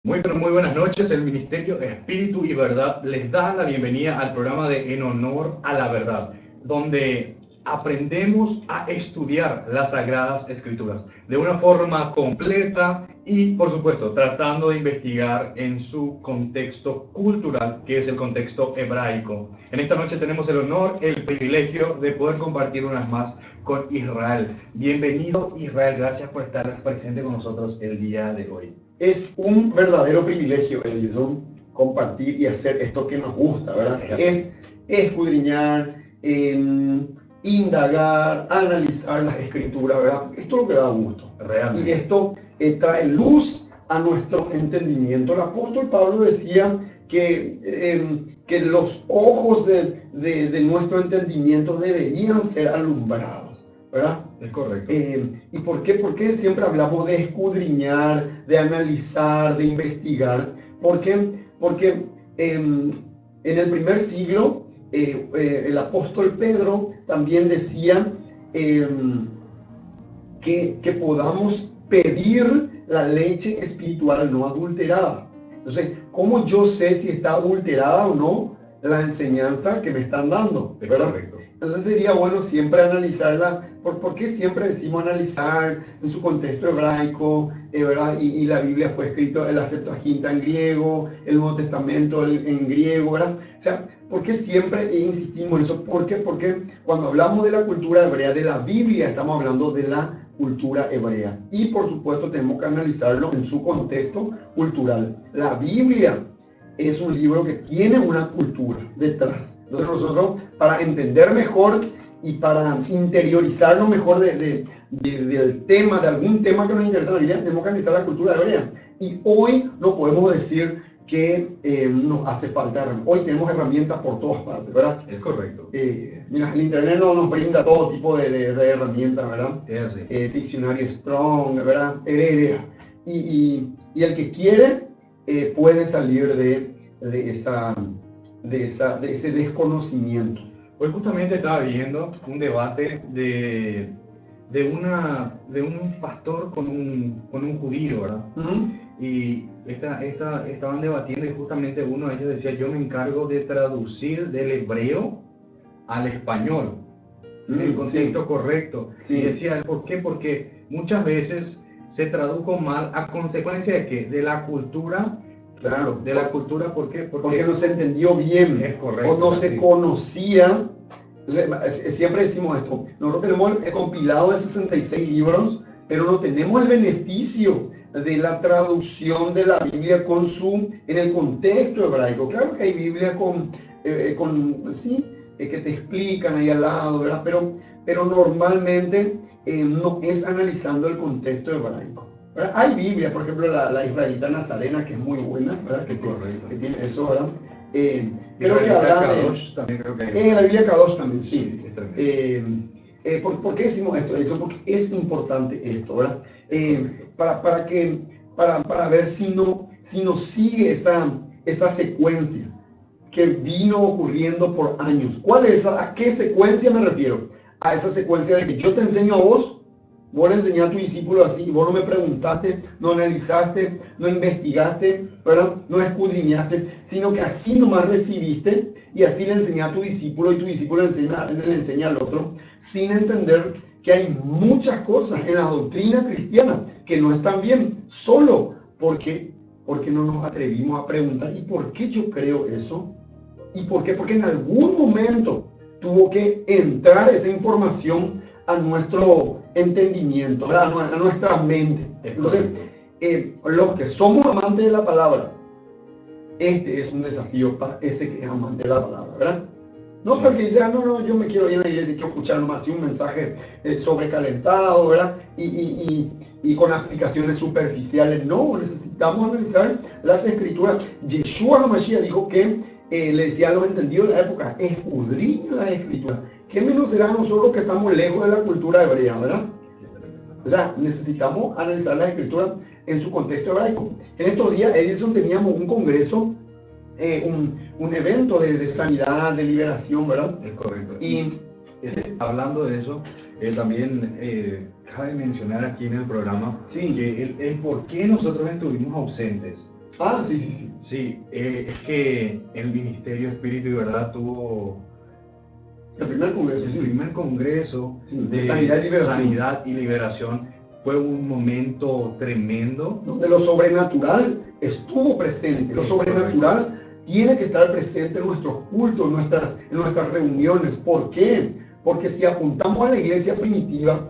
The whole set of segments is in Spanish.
Muy, pero muy buenas noches. El Ministerio Espíritu y Verdad les da la bienvenida al programa de En Honor a la Verdad, donde aprendemos a estudiar las Sagradas Escrituras de una forma completa y, por supuesto, tratando de investigar en su contexto cultural, que es el contexto hebraico. En esta noche tenemos el honor, el privilegio de poder compartir unas más con Israel. Bienvenido, Israel. Gracias por estar presente con nosotros el día de hoy. Es un verdadero privilegio, Edison, compartir y hacer esto que nos gusta, ¿verdad? Es escudriñar, indagar, analizar las escrituras, ¿verdad? Esto es lo que da gusto. Realmente. Y esto trae luz a nuestro entendimiento. El apóstol Pablo decía que los ojos de nuestro entendimiento deberían ser alumbrados, ¿verdad? Es correcto. ¿Y por qué? Porque siempre hablamos de escudriñar, de analizar, de investigar. ¿Por qué? Porque en el primer siglo el apóstol Pedro también decía que podamos pedir la leche espiritual no adulterada. Entonces, ¿cómo yo sé si está adulterada o no la enseñanza que me están dando? ¿Verdad? Correcto. Entonces sería bueno siempre analizarla. ¿Por qué siempre decimos analizar en su contexto hebraico? ¿Verdad? Y la Biblia fue escrito en la Septuaginta en griego, el Nuevo Testamento en griego, ¿verdad? O sea, ¿por qué siempre insistimos en eso? ¿Por qué? Porque cuando hablamos de la cultura hebrea, de la Biblia, estamos hablando de la cultura hebrea. Y por supuesto tenemos que analizarlo en su contexto cultural. La Biblia es un libro que tiene una cultura detrás. Entonces nosotros, para entender mejor y para interiorizarlo mejor del tema, de algún tema que nos interesa en la Biblia, tenemos que analizar la cultura hebrea. Y hoy no podemos decir que nos hace falta. Hoy tenemos herramientas por todas partes, ¿verdad? Es correcto. Mira, el internet nos brinda todo tipo de herramientas, ¿verdad? Es así. Diccionario Strong, ¿verdad? Y el que quiere puede salir de ese desconocimiento. Hoy justamente estaba viendo un debate de un pastor con un judío, ¿verdad? Y estaban debatiendo y justamente uno de ellos decía, yo me encargo de traducir del hebreo al español, en el contexto correcto. Sí. Y decía, ¿por qué? Porque muchas veces se tradujo mal a consecuencia de ¿qué? De la cultura. Claro. De la cultura, ¿por qué? Porque no se entendió bien. Es correcto. O no se conocía. Siempre decimos esto. Nosotros tenemos compilado de 66 libros, pero no tenemos el beneficio de la traducción de la Biblia en el contexto hebraico. Claro que hay Biblia que te explican ahí al lado, ¿verdad? Pero normalmente no es analizando el contexto hebraico. ¿Verdad? Hay Biblia, por ejemplo, la israelita nazarena, que es muy buena, ¿verdad? Que tiene eso, ¿verdad? Creo que habla Kadosh, también creo que hay. La Biblia Kadosh también, sí. ¿Por qué decimos esto? Porque es importante esto, ¿verdad? Para ver si no sigue esa secuencia que vino ocurriendo por años. ¿Cuál es? ¿A qué secuencia me refiero? A esa secuencia de que yo te enseño a vos le enseñaste a tu discípulo así, vos no me preguntaste, no analizaste, no investigaste, ¿verdad? No escudriñaste, sino que así nomás recibiste y así le enseñaste a tu discípulo y tu discípulo le enseña al otro, sin entender que hay muchas cosas en la doctrina cristiana que no están bien, solo porque no nos atrevimos a preguntar, ¿y por qué yo creo eso? ¿Y por qué? Porque en algún momento tuvo que entrar esa información a nuestro entendimiento, ¿verdad? A nuestra mente. Entonces, los que somos amantes de la palabra, este es un desafío para ese que es amante de la palabra, ¿verdad? No para el que dice, no, yo me quiero ir a la iglesia y quiero escuchar nomás un mensaje sobrecalentado, ¿verdad? Y con aplicaciones superficiales. No, necesitamos analizar las escrituras. Yeshua HaMashiach dijo que le decía a los entendidos de la época, escudriña las escrituras. ¿Qué menos será nosotros que estamos lejos de la cultura hebrea, verdad? O sea, necesitamos analizar las escrituras en su contexto hebraico. En estos días, Edison, teníamos un congreso, un evento de sanidad, de liberación, ¿verdad? Es correcto. Y hablando de eso, también cabe mencionar aquí en el programa que el por qué nosotros estuvimos ausentes. Ah, sí, sí, sí. Sí, es que el Ministerio Espíritu y Verdad tuvo El primer congreso, el sí. primer congreso Sí, de Sanidad y Liberación. Fue un momento tremendo. Donde lo sobrenatural estuvo presente. Lo Es sobrenatural tiene que estar presente en nuestros cultos, en nuestras reuniones. ¿Por qué? Porque si apuntamos a la iglesia primitiva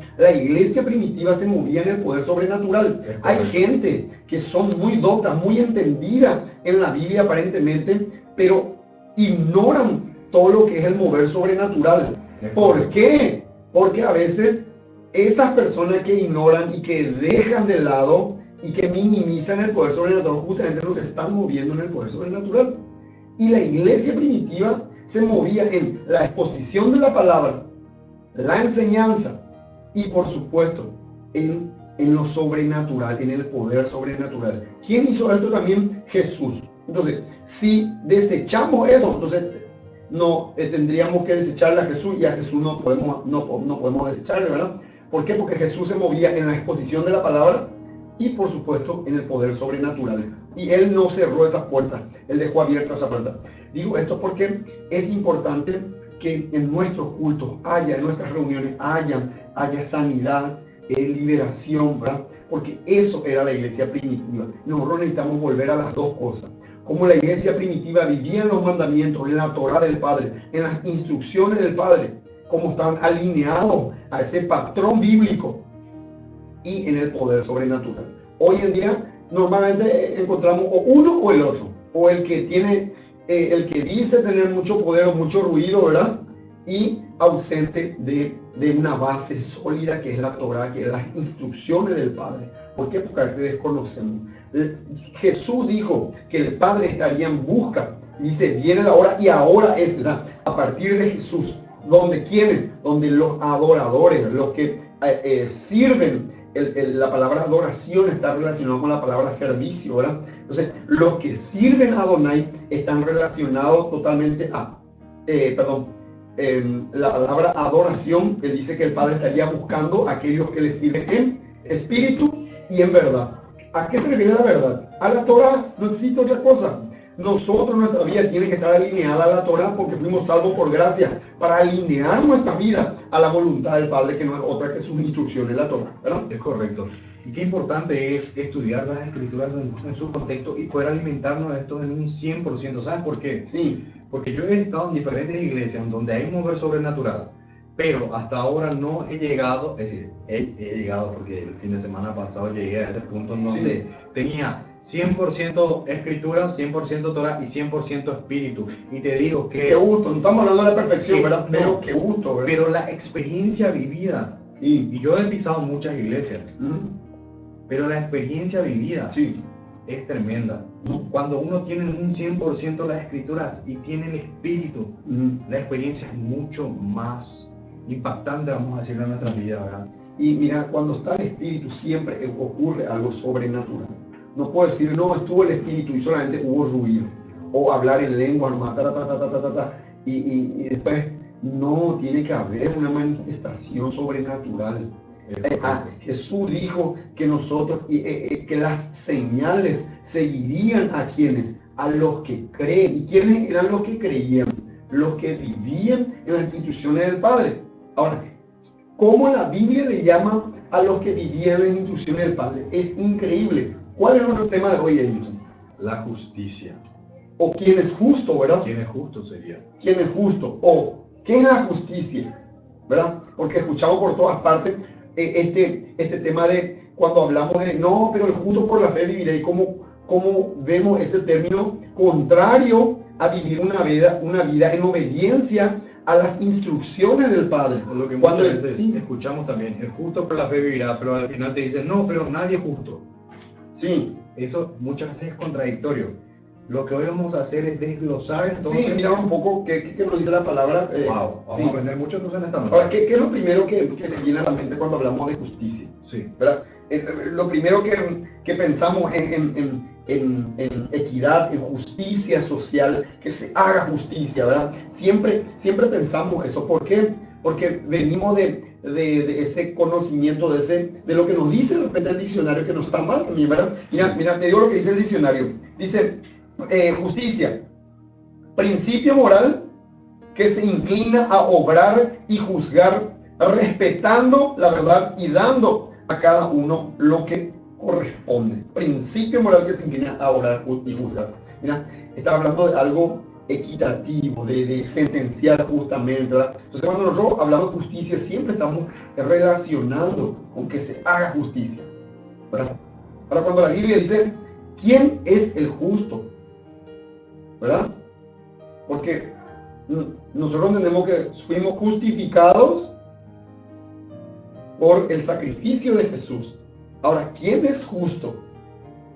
se movía en el poder sobrenatural. Hay gente que son muy doctas, muy entendidas en la Biblia aparentemente, pero ignoran todo lo que es el mover sobrenatural. ¿Por qué? Porque a veces esas personas que ignoran y que dejan de lado y que minimizan el poder sobrenatural, justamente no se están moviendo en el poder sobrenatural. Y la iglesia primitiva se movía en la exposición de la palabra, la enseñanza y por supuesto en lo sobrenatural, en el poder sobrenatural. ¿Quién hizo esto también? Jesús. Entonces, si desechamos eso, entonces no tendríamos que desecharle a Jesús, y a Jesús no podemos desecharle, ¿verdad? ¿Por qué? Porque Jesús se movía en la exposición de la palabra y por supuesto en el poder sobrenatural. Y Él no cerró esas puertas, Él dejó abierta esa puerta. Digo esto porque es importante que en nuestros cultos en nuestras reuniones haya sanidad, liberación, ¿verdad? Porque eso era la iglesia primitiva. Nosotros necesitamos volver a las dos cosas. Como la iglesia primitiva vivía en los mandamientos, en la Torá del Padre, en las instrucciones del Padre, como estaban alineados a ese patrón bíblico y en el poder sobrenatural. Hoy en día normalmente encontramos o uno o el otro, o el que dice tener mucho poder o mucho ruido, ¿verdad? Y ausente de una base sólida que es la Torá, que es las instrucciones del Padre. ¿Por qué? Porque a veces desconocemos. Jesús dijo que el Padre estaría en busca. Dice, viene la hora y ahora es, o sea, a partir de Jesús. ¿Donde quiénes? Donde los adoradores, los que sirven. La palabra adoración está relacionada con la palabra servicio, ¿verdad? Entonces, los que sirven a Adonai están relacionados totalmente la palabra adoración, que dice que el Padre estaría buscando a aquellos que le sirven en espíritu y en verdad. ¿A qué se refiere la verdad? A la Torah, no existe otra cosa. Nosotros, nuestra vida tiene que estar alineada a la Torah porque fuimos salvos por gracia, para alinear nuestra vida a la voluntad del Padre, que no es otra que sus instrucciones, la Torah, ¿verdad? Es correcto. Y qué importante es estudiar las Escrituras en su contexto y poder alimentarnos de esto en un 100%. ¿Sabes por qué? Sí. Porque yo he estado en diferentes iglesias donde hay un mover sobrenatural, pero hasta ahora no he llegado, es decir, he llegado porque el fin de semana pasado llegué a ese punto en donde tenía 100% escritura, 100% Torah y 100% espíritu. Y te digo que... Qué gusto, no estamos hablando de la perfección, ¿verdad? Pero qué gusto, ¿verdad? Pero la experiencia vivida, y yo he pisado muchas iglesias, pero la experiencia vivida es tremenda. Cuando uno tiene un 100% las escrituras y tiene el espíritu, la experiencia es mucho más impactante, vamos a decirlo, en nuestra vida, ¿verdad? Y mira, cuando está el espíritu siempre ocurre algo sobrenatural. No puedo decir, no, estuvo el espíritu y solamente hubo ruido, o hablar en lengua, nomás, y después no, tiene que haber una manifestación sobrenatural. Jesús dijo que nosotros, que las señales seguirían a quienes, a los que creen. ¿Y quiénes eran los que creían? Los que vivían en las instituciones del Padre. Ahora, ¿cómo la Biblia le llama a los que vivían en las instituciones del Padre? Es increíble. ¿Cuál es nuestro tema de hoy, Edison? La justicia. O quién es justo, ¿verdad? ¿Quién es justo sería? ¿Quién es justo? O ¿qué es la justicia? ¿Verdad? Porque escuchamos por todas partes este tema de cuando hablamos de no, pero el justo por la fe vivirá, y cómo vemos ese término contrario a vivir una vida en obediencia a las instrucciones del Padre. Lo que muchas veces escuchamos también, el justo por la fe vivirá, pero al final te dicen, no, pero nadie es justo. Sí. Eso muchas veces es contradictorio. Lo que hoy vamos a hacer es desglosar entonces... Sí, mira un poco qué nos dice la palabra. Vamos a aprender mucho entonces en esta noche. Ahora, ¿qué es lo primero que se viene a la mente cuando hablamos de justicia? Sí. ¿Verdad? Lo primero que pensamos en equidad, en justicia social, que se haga justicia, ¿verdad? Siempre pensamos eso. ¿Por qué? Porque venimos de de ese conocimiento, de lo que nos dice de repente el diccionario, que no está mal también, ¿verdad? Mira, te digo lo que dice el diccionario. Dice, justicia, principio moral que se inclina a obrar y juzgar, respetando la verdad y dando a cada uno lo que corresponde. Principio moral que se inclina a obrar y juzgar. Mira, está hablando de algo equitativo, de sentenciar justamente, ¿verdad? Entonces, cuando nosotros hablamos de justicia, siempre estamos relacionando con que se haga justicia, ¿verdad? Ahora, cuando la Biblia dice, ¿quién es el justo? ¿Verdad? Porque nosotros entendemos que fuimos justificados por el sacrificio de Jesús. Ahora, ¿quién es justo?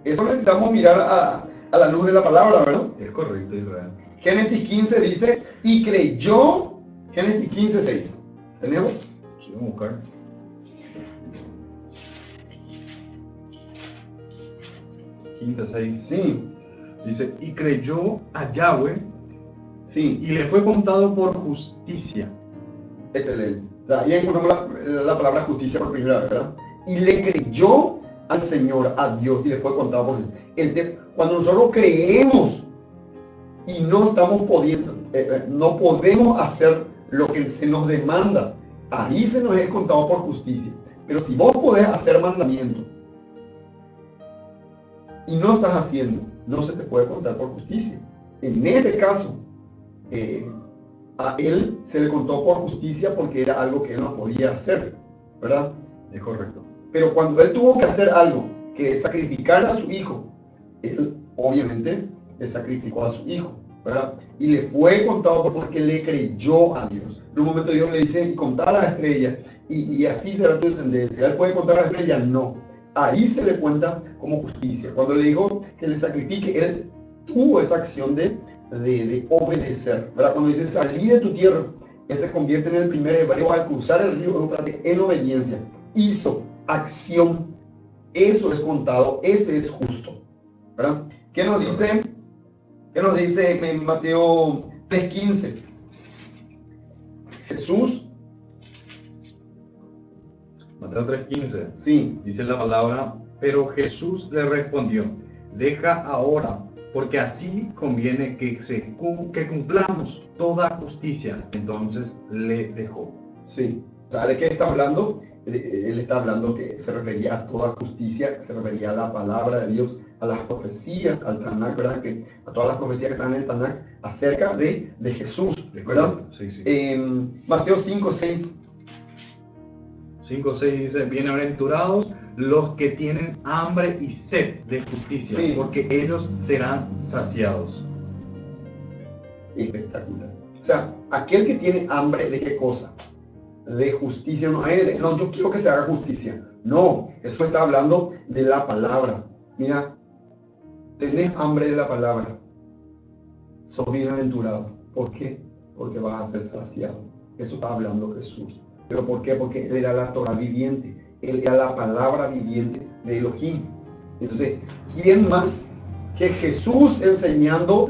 Eso necesitamos mirar a la luz de la palabra, ¿verdad? Es correcto, Israel. Génesis 15 dice, y creyó, Génesis 15, 6. ¿Tenemos? Sí, vamos a buscar. Sí. Dice, y creyó a Yahweh, sí, y le fue contado por justicia. Excelente. O sea, ahí encontramos la palabra justicia por primera vez, ¿verdad? Y le creyó al Señor, a Dios, y le fue contado por él. Cuando nosotros creemos y no estamos pudiendo, no podemos hacer lo que se nos demanda, ahí se nos es contado por justicia. Pero si vos podés hacer mandamiento y no estás haciendo, no se te puede contar por justicia. En este caso, a él se le contó por justicia porque era algo que él no podía hacer, ¿verdad? Es correcto. Pero cuando él tuvo que hacer algo, que es sacrificar a su hijo, él obviamente le sacrificó a su hijo, ¿verdad? Y le fue contado porque le creyó a Dios. En un momento Dios le dice, contar a las estrellas, y así será tu descendencia. ¿Él puede contar a las estrellas? No. Ahí se le cuenta como justicia. Cuando le dijo que le sacrifique, él tuvo esa acción de obedecer, ¿verdad? Cuando dice salí de tu tierra, él se convierte en el primer hebreo al cruzar el río Éufrates en obediencia. Hizo acción. Eso es contado, ese es justo, ¿verdad? ¿Qué nos dice en Mateo 3:15? Jesús. Mateo 3:15. Sí. Dice la palabra, pero Jesús le respondió, deja ahora, porque así conviene que cumplamos toda justicia. Entonces le dejó. Sí. O sea, ¿de qué está hablando? Él está hablando que se refería a toda justicia, se refería a la palabra de Dios, a las profecías, al Tanakh, ¿verdad? A todas las profecías que están en el Tanakh acerca de Jesús, ¿verdad? Sí, sí. Mateo 5:6. 5:6 dice, bienaventurados los que tienen hambre y sed de justicia, sí, porque ellos serán saciados. Espectacular. O sea, aquel que tiene hambre, ¿de qué cosa? De justicia. No, yo quiero que se haga justicia. No, eso está hablando de la palabra. Mira, tenés hambre de la palabra, sos bienaventurado. ¿Por qué? Porque vas a ser saciado. Eso está hablando Jesús. ¿Pero por qué? Porque Él era la Torah viviente, Él era la palabra viviente de Elohim. Entonces, ¿quién más que Jesús enseñando,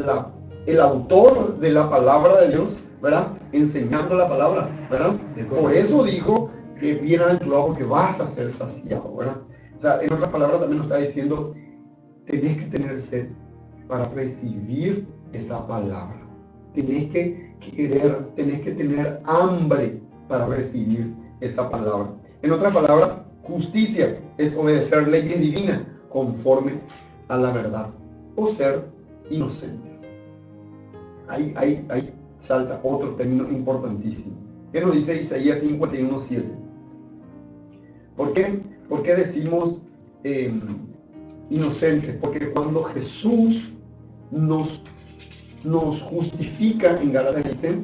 el autor de la palabra de Dios, ¿verdad? Enseñando la palabra, ¿verdad? Por eso dijo que bienaventurado, porque vas a ser saciado, ¿verdad? O sea, en otras palabras también nos está diciendo, tenés que tener sed para recibir esa palabra. Tenés que querer, tenés que tener hambre para recibir esa palabra. En otras palabras, justicia es obedecer leyes divinas conforme a la verdad o ser inocentes. Ahí salta otro término importantísimo. ¿Qué nos dice Isaías 51:7? ¿Por qué decimos inocentes? Porque cuando Jesús nos justifica, en Gálatas dice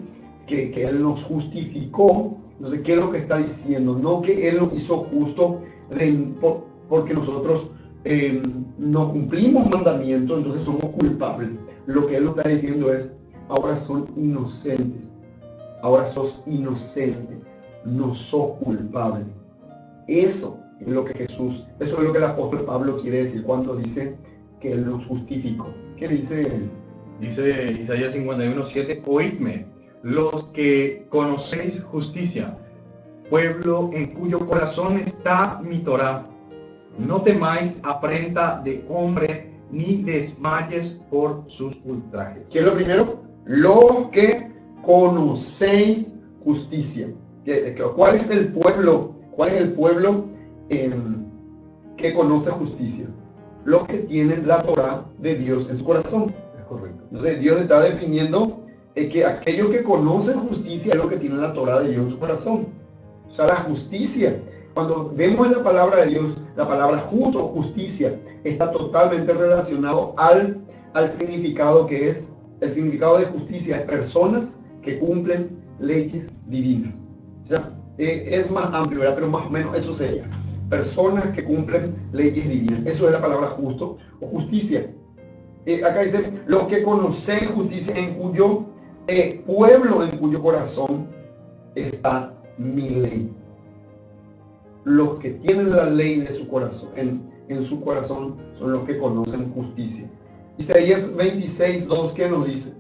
que Él nos justificó. Entonces, ¿qué es lo que está diciendo? No que Él nos hizo justo porque nosotros no cumplimos mandamientos, entonces somos culpables. Lo que Él nos está diciendo es, ahora son inocentes. Ahora sos inocente, no sos culpable. Eso es lo que eso es lo que el apóstol Pablo quiere decir cuando dice que Él nos justificó. ¿Qué dice él? Dice Isaías 51:7, oídme, los que conocéis justicia, pueblo en cuyo corazón está mi Torá. No temáis afrenta de hombre, ni desmayes por sus ultrajes. ¿Qué es lo primero? Los que conocéis justicia. ¿Cuál es el pueblo? ¿Cuál es el pueblo que conoce justicia? Los que tienen la Torá de Dios en su corazón. Es correcto. Entonces Dios está definiendo que aquellos que conocen justicia es los que tienen la Torá de Dios en su corazón. O sea, la justicia. Cuando vemos en la palabra de Dios, la palabra justo, justicia, está totalmente relacionado al significado que es, el significado de justicia es personas que cumplen leyes divinas. O sea, es más amplio, ¿verdad? Pero más o menos eso sería. Personas que cumplen leyes divinas. Eso es la palabra justo o justicia. Acá dice, los que conocen justicia, en cuyo pueblo, en cuyo corazón está mi ley. Los que tienen la ley de su corazón, en su corazón, son los que conocen justicia. Isaías 26:2, ¿qué nos dice?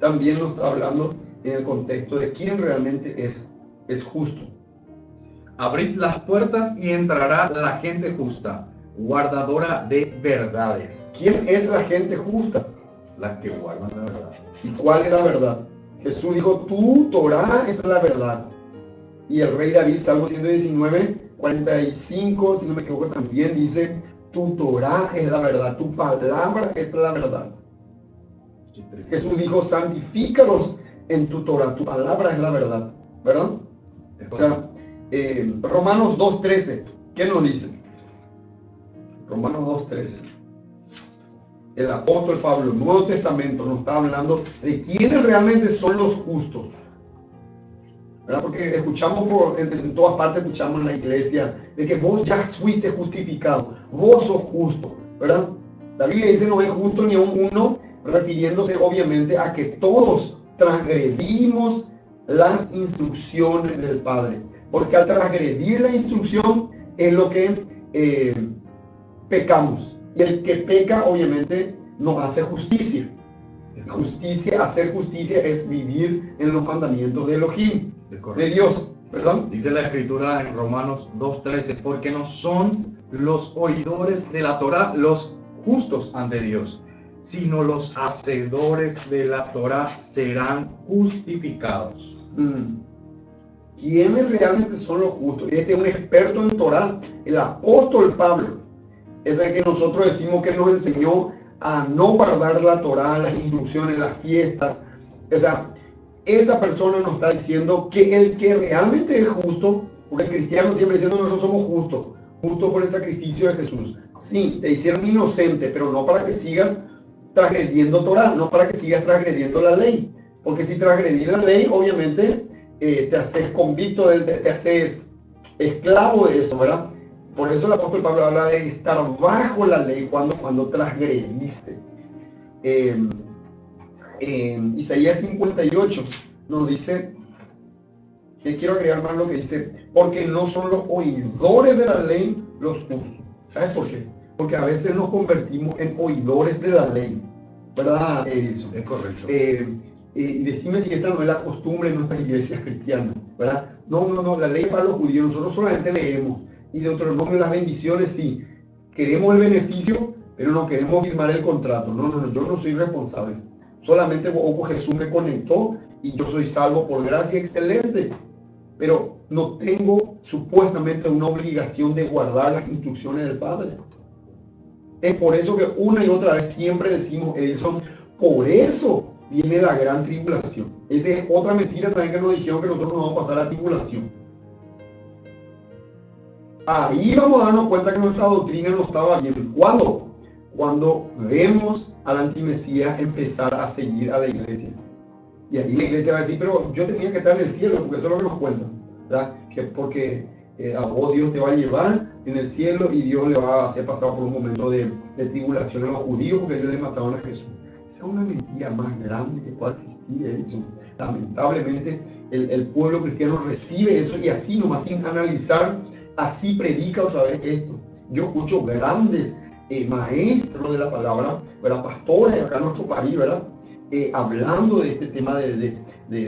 También nos está hablando en el contexto de quién realmente es justo. Abrid las puertas y entrará la gente justa, guardadora de verdades. ¿Quién es la gente justa? Las que guardan la verdad. ¿Y cuál es la verdad? Jesús dijo, tu Torá es la verdad. Y el rey David, Salmo 119:45, si no me equivoco, también dice, tu Torá es la verdad, tu palabra es la verdad. Jesús dijo, santifícalos en tu Torá, tu palabra es la verdad, ¿verdad? O sea, Romanos 2:13, ¿qué nos dice? Romanos 2:13. El apóstol Pablo, el Nuevo Testamento, nos está hablando de quiénes realmente son los justos, ¿verdad? Porque escuchamos en todas partes, escuchamos en la iglesia de que vos ya fuiste justificado, vos sos justo, ¿verdad? La Biblia dice no es justo ni aun uno, refiriéndose obviamente a que todos transgredimos las instrucciones del Padre, porque al transgredir la instrucción es lo que pecamos, y el que peca obviamente no hace justicia. Justicia, hacer justicia es vivir en los mandamientos de Elohim, de Dios, ¿verdad? Dice la Escritura en Romanos 2:13, porque no son los oidores de la Torá los justos ante Dios, sino los hacedores de la Torá serán justificados. ¿Quiénes realmente son los justos? Este es un experto en Torá, el apóstol Pablo, es el que nosotros decimos que nos enseñó a no guardar la Torá, las instrucciones, las fiestas. O sea, esa persona nos está diciendo que el que realmente es justo, porque el cristiano siempre diciendo nosotros somos justos por el sacrificio de Jesús. Sí, te hicieron inocente, pero no para que sigas transgrediendo Torá, no para que sigas transgrediendo la ley, porque si transgredís la ley, obviamente te haces convicto, te haces esclavo de eso, ¿verdad? Por eso el apóstol Pablo habla de estar bajo la ley cuando transgrediste. Isaías 58 nos dice, que quiero agregar más lo que dice, porque no son los oidores de la ley los justos. ¿Sabes por qué? Porque a veces nos convertimos en oidores de la ley, ¿verdad, Edison? Es correcto. Y decime si esta no es la costumbre en nuestras iglesias cristianas, ¿verdad? No, la ley es para los judíos, nosotros solamente leemos, y Deuteronomio, las bendiciones, sí, queremos el beneficio, pero no queremos firmar el contrato. No, yo no soy responsable, solamente Jesús me conectó y yo soy salvo por gracia, excelente, pero no tengo supuestamente una obligación de guardar las instrucciones del Padre. Es por eso que una y otra vez siempre decimos, Edison, por eso viene la gran tribulación. Esa es otra mentira también que nos dijeron, que nosotros nos vamos a pasar la tribulación. Ahí vamos a darnos cuenta que nuestra doctrina no estaba bien. ¿Cuándo? Cuando vemos al antimesías empezar a seguir a la iglesia. Y ahí la iglesia va a decir, pero yo tenía que estar en el cielo, porque eso es lo que nos cuentan, ¿verdad? Que porque a vos Dios te va a llevar en el cielo y Dios le va a hacer pasar por un momento de tribulación a los judíos porque ellos le mataron a Jesús. Esa es una mentira más grande que pueda existir, Edison. Lamentablemente el pueblo cristiano recibe eso y así nomás sin analizar, así predica otra vez esto. Yo escucho grandes maestros de la palabra, ¿verdad? Pastores acá en nuestro país, ¿verdad? hablando de este tema de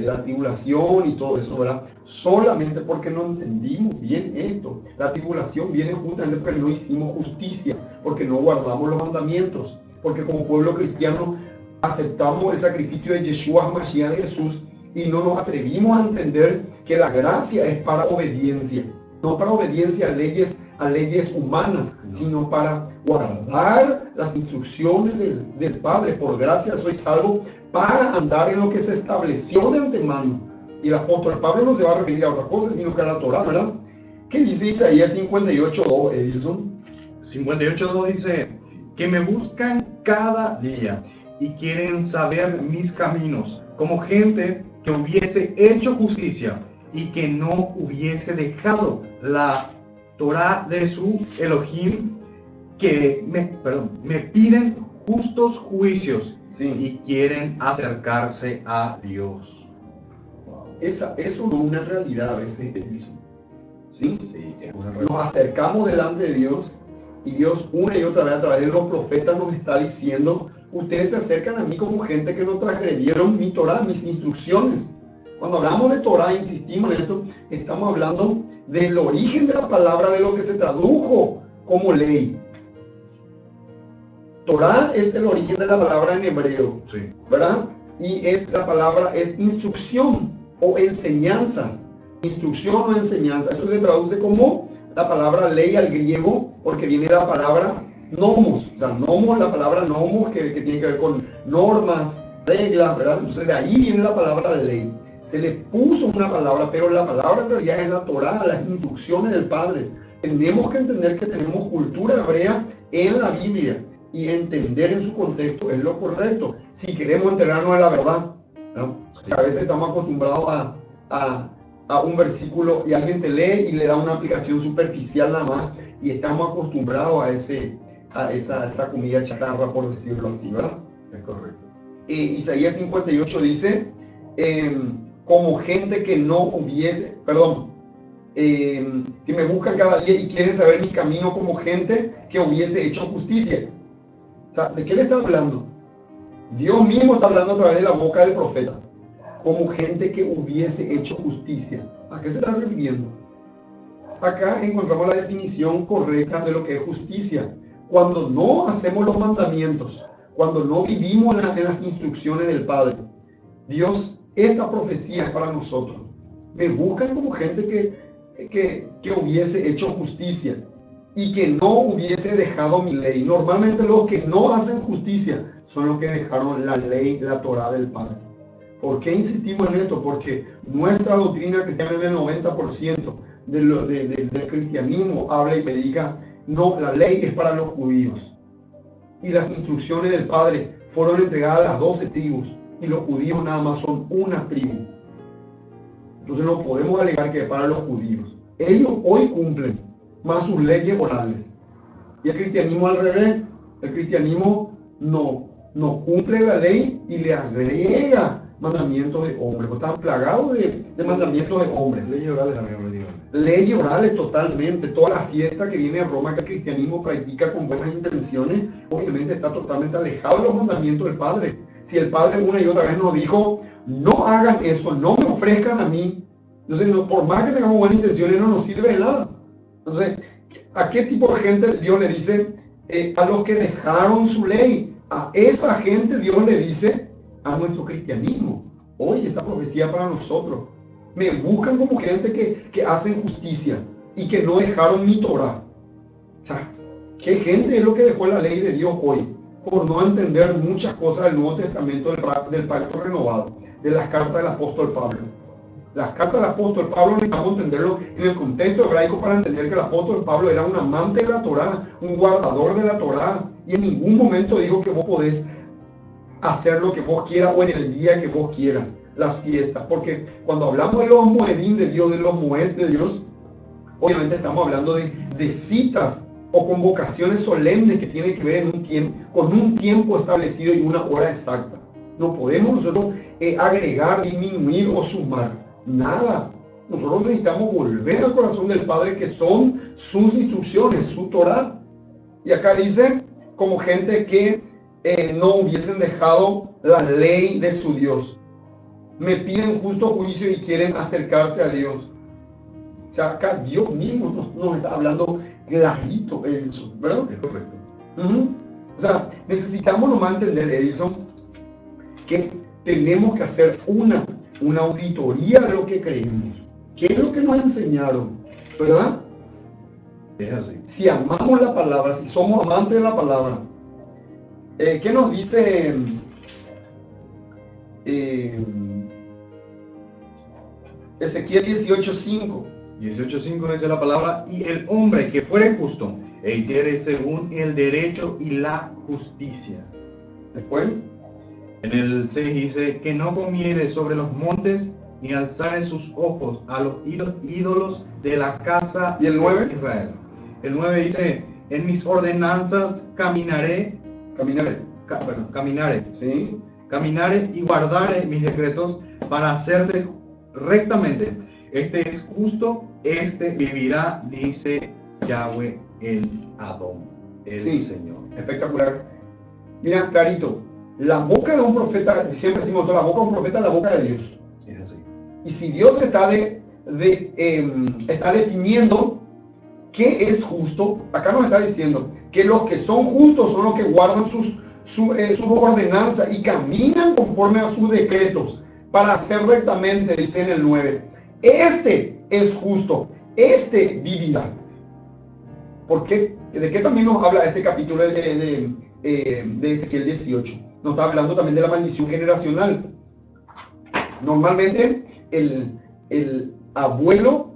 la tribulación y todo eso, ¿verdad? Solamente porque no entendimos bien esto. La tribulación viene justamente porque no hicimos justicia, porque no guardamos los mandamientos, porque como pueblo cristiano aceptamos el sacrificio de Yeshua Mashiach de Jesús y no nos atrevimos a entender que la gracia es para obediencia, no para obediencia a leyes humanas, sino para guardar las instrucciones del Padre. Por gracia soy salvo, para andar en lo que se estableció de antemano. Y el apóstol Pablo no se va a referir a otra cosa, sino que a la Torá, ¿verdad? ¿Qué dice Isaías 58:2, Edilson? 58:2 dice, que me buscan cada día y quieren saber mis caminos, como gente que hubiese hecho justicia y que no hubiese dejado la Torá de su Elohim, que me piden justos juicios, sí, y quieren acercarse a Dios. Eso no es una realidad a veces, Edilson. ¿Sí? Sí, es una realidad. Nos acercamos delante de Dios y Dios una y otra vez a través de los profetas nos está diciendo: ustedes se acercan a mí como gente que no transgredieron mi Torá, mis instrucciones. Cuando hablamos de Torá, insistimos en esto, estamos hablando del origen de la palabra, de lo que se tradujo como ley. Torá es el origen de la palabra en hebreo, Sí. ¿verdad? Y la palabra es instrucción o enseñanzas. Instrucción o enseñanza. Eso se traduce como la palabra ley al griego, porque viene la palabra nomos. O sea, nomos, la palabra nomos, que tiene que ver con normas, reglas, ¿verdad? Entonces de ahí viene la palabra ley. Se le puso una palabra, pero la palabra en realidad es la Torá, las instrucciones del Padre. Tenemos que entender que tenemos cultura hebrea en la Biblia y entender en su contexto es lo correcto. Si queremos enterarnos de la verdad, ¿no? A veces estamos acostumbrados a un versículo y alguien te lee y le da una aplicación superficial nada más y estamos acostumbrados a esa comida chatarra, por decirlo así, ¿verdad? Es correcto. Isaías 58 dice, como gente que no hubiese, que me buscan cada día y quieren saber mi camino, como gente que hubiese hecho justicia. O sea, ¿de qué le está hablando? Dios mismo está hablando a través de la boca del profeta. Como gente que hubiese hecho justicia. ¿A qué se está refiriendo? Acá encontramos la definición correcta de lo que es justicia. Cuando no hacemos los mandamientos, cuando no vivimos en las instrucciones del Padre. Dios, esta profecía es para nosotros. Me buscan como gente que hubiese hecho justicia y que no hubiese dejado mi ley. Normalmente los que no hacen justicia son los que dejaron la ley, la Torá del Padre. ¿Por qué insistimos en esto? Porque nuestra doctrina cristiana, en el 90% del cristianismo, habla y predica, no, la ley es para los judíos. Y las instrucciones del Padre fueron entregadas a las 12 tribus, y los judíos nada más son una tribu. Entonces no podemos alegar que es para los judíos. Ellos hoy cumplen más sus leyes orales. Y el cristianismo al revés. El cristianismo no cumple la ley y le agrega mandamientos de hombres, porque están plagados de mandamientos de hombres. Leyes orales también. Leyes orales totalmente. Toda la fiesta que viene de Roma, que el cristianismo practica con buenas intenciones, obviamente está totalmente alejado de los mandamientos del Padre. Si el Padre una y otra vez nos dijo, no hagan eso, no me ofrezcan a mí, entonces por más que tengamos buenas intenciones no nos sirve de nada. Entonces, ¿a qué tipo de gente Dios le dice? A los que dejaron su ley. A esa gente Dios le dice a nuestro cristianismo. Hoy esta profecía para nosotros. Me buscan como gente que hacen justicia y que no dejaron mi Torah. O sea, ¿qué gente es lo que dejó la ley de Dios hoy? Por no entender muchas cosas del Nuevo Testamento, del Pacto Renovado, de las cartas del apóstol Pablo. Las cartas del apóstol Pablo necesitamos entenderlo en el contexto hebraico para entender que el apóstol Pablo era un amante de la Torá, un guardador de la Torá, y en ningún momento dijo que vos podés hacer lo que vos quieras o en el día que vos quieras, las fiestas, porque cuando hablamos de los moedín de Dios, de los moed de Dios, obviamente estamos hablando de citas o convocaciones solemnes que tienen que ver con un tiempo establecido y una hora exacta. No podemos nosotros agregar, disminuir o sumar nada. Nosotros necesitamos volver al corazón del Padre, que son sus instrucciones, su Torá. Y acá dice, como gente que no hubiesen dejado la ley de su Dios. Me piden justo juicio y quieren acercarse a Dios. O sea, acá Dios mismo nos está hablando clarito, Edilson, ¿verdad? Es correcto. O sea, necesitamos nomás entender, Edilson, que tenemos que hacer una auditoría de lo que creemos. ¿Qué es lo que nos enseñaron? ¿Verdad? Es así. Si amamos la palabra, si somos amantes de la palabra, ¿qué nos dice Ezequiel 18:5? 18:5 dice la palabra: y el hombre que fuere justo e hiciere según el derecho y la justicia. Después, En el 6 dice: que no comiere sobre los montes ni alzare sus ojos a los ídolos de la casa ¿Y el 9? de Israel. El 9 dice: en mis ordenanzas caminaré, ¿sí? caminaré y guardaré mis decretos para hacerse rectamente. Este es justo, este vivirá, dice Yahweh el Adón, el Sí. Señor. Espectacular. Mira, clarito, la boca de un profeta, siempre decimos, la boca de un profeta es la boca de Dios. Es así. Y si Dios está definiendo qué es justo, acá nos está diciendo que los que son justos son los que guardan sus ordenanzas y caminan conforme a sus decretos para hacer rectamente, dice en el 9. Este es justo, este vivirá. ¿Por qué? ¿De qué también nos habla este capítulo de Ezequiel 18? Nos está hablando también de la maldición generacional. Normalmente el abuelo,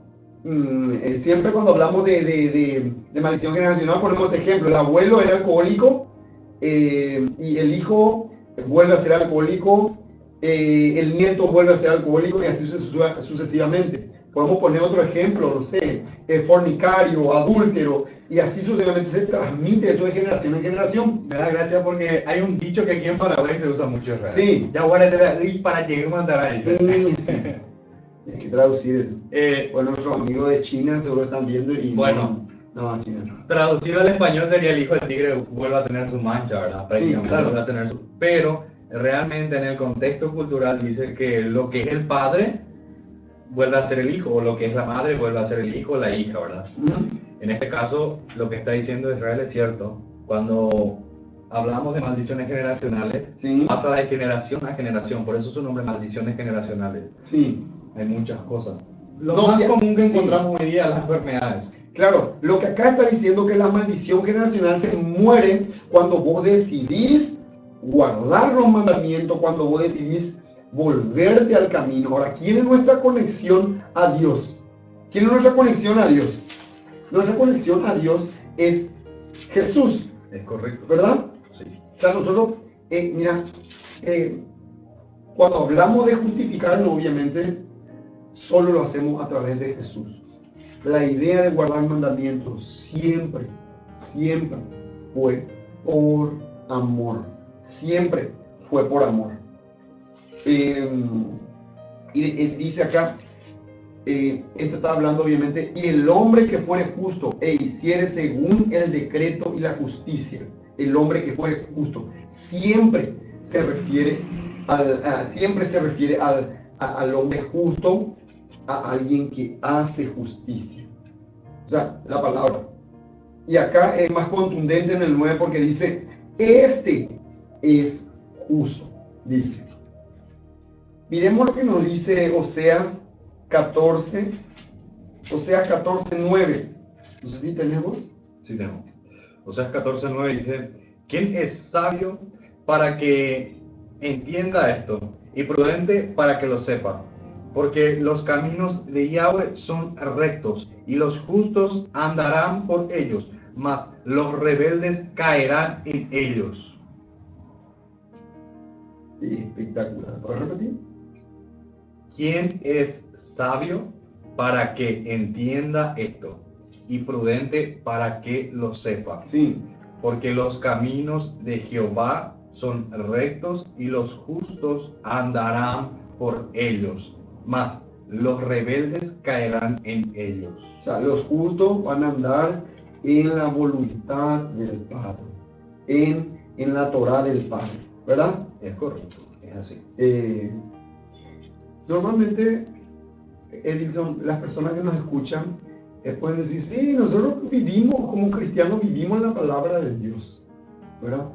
siempre cuando hablamos de maldición generacional ponemos este ejemplo: el abuelo era alcohólico, y el hijo vuelve a ser alcohólico, el nieto vuelve a ser alcohólico, y así sucesivamente. Podemos poner otro ejemplo, no sé, fornicario, adúltero, y así sucesivamente se transmite eso de generación en generación. Me da gracia porque hay un dicho que aquí en Paraguay se usa mucho. ¿Verdad? Sí. Ya guárdate y para llegar a mandar ahí. Sí. Hay que traducir eso. Bueno, nuestros amigos de China seguro están viendo y bueno, no, China no. Traducido al español sería: el hijo del tigre vuelve a tener su mancha, ¿verdad? Sí, claro. Vuelve a tener pero realmente en el contexto cultural dice que lo que es el padre vuelve a ser el hijo, o lo que es la madre vuelve a ser el hijo o la hija, ¿verdad? En este caso, lo que está diciendo Israel es cierto. Cuando hablamos de maldiciones generacionales, Sí. pasa de generación a generación, por eso su nombre, maldiciones generacionales. Sí. Hay muchas cosas. Lo más común que encontramos hoy día es las enfermedades. Claro, lo que acá está diciendo que la maldición generacional se muere cuando vos decidís guardar los mandamientos, cuando vos decidís volverte al camino. Ahora, ¿quién es nuestra conexión a Dios? ¿Quién es nuestra conexión a Dios? Nuestra conexión a Dios es Jesús. Es correcto. ¿Verdad? Sí. O sea, nosotros, cuando hablamos de justificarnos, obviamente, solo lo hacemos a través de Jesús. La idea de guardar mandamientos siempre fue por amor. Siempre fue por amor. Y dice acá, esto está hablando obviamente: y el hombre que fuere justo e hiciere según el decreto y la justicia. El hombre que fuere justo siempre se refiere al hombre justo, a alguien que hace justicia. O sea, la palabra. Y acá es más contundente en el 9 porque dice: este es justo, dice. Miremos lo que nos dice Oseas 14:9. No sé si tenemos. Sí, tenemos. Oseas 14:9 dice: ¿quién es sabio para que entienda esto, y prudente para que lo sepa? Porque los caminos de Yahweh son rectos, y los justos andarán por ellos, mas los rebeldes caerán en ellos. Espectacular. ¿Puedes repetir? ¿Quién es sabio para que entienda esto, y prudente para que lo sepa? Sí. Porque los caminos de Jehová son rectos, y los justos andarán por ellos, mas los rebeldes caerán en ellos. O sea, los justos van a andar en la voluntad del Padre, en en la Torá del Padre, ¿verdad? Es correcto, es así. Normalmente, Edilson, las personas que nos escuchan pueden decir, sí, nosotros vivimos, como cristianos, vivimos la palabra de Dios, ¿verdad?